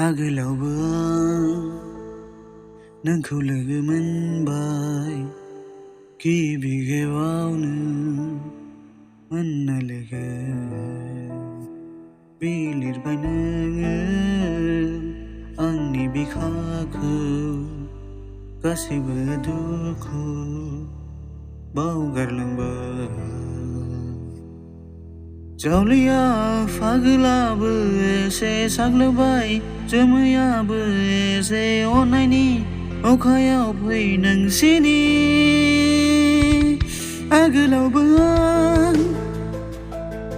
आगोलावबो नोंखौ लोगो मोनबाय गिबि खेबावनो मोनना लोगो बिलिरबाय नोङो आंनि बिखाखौ गासैबो दुखु बावगारलांबाय जावलिया फागोलाबो एसे साग्लोबबाय जोमैयाबो एसे अननायनि अखायाव फै नोंसिनि आगोलावबो आं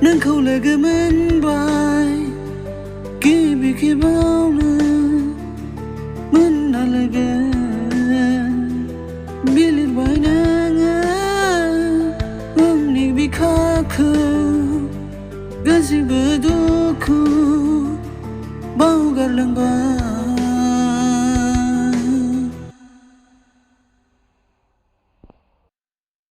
नोंखौ लोगो मोनबाय गिबि खेबावनो मोनना लोगो बिलिरबाय नोङो आंनि बिखाखौ गासैबो दुखु बावगारलांबाय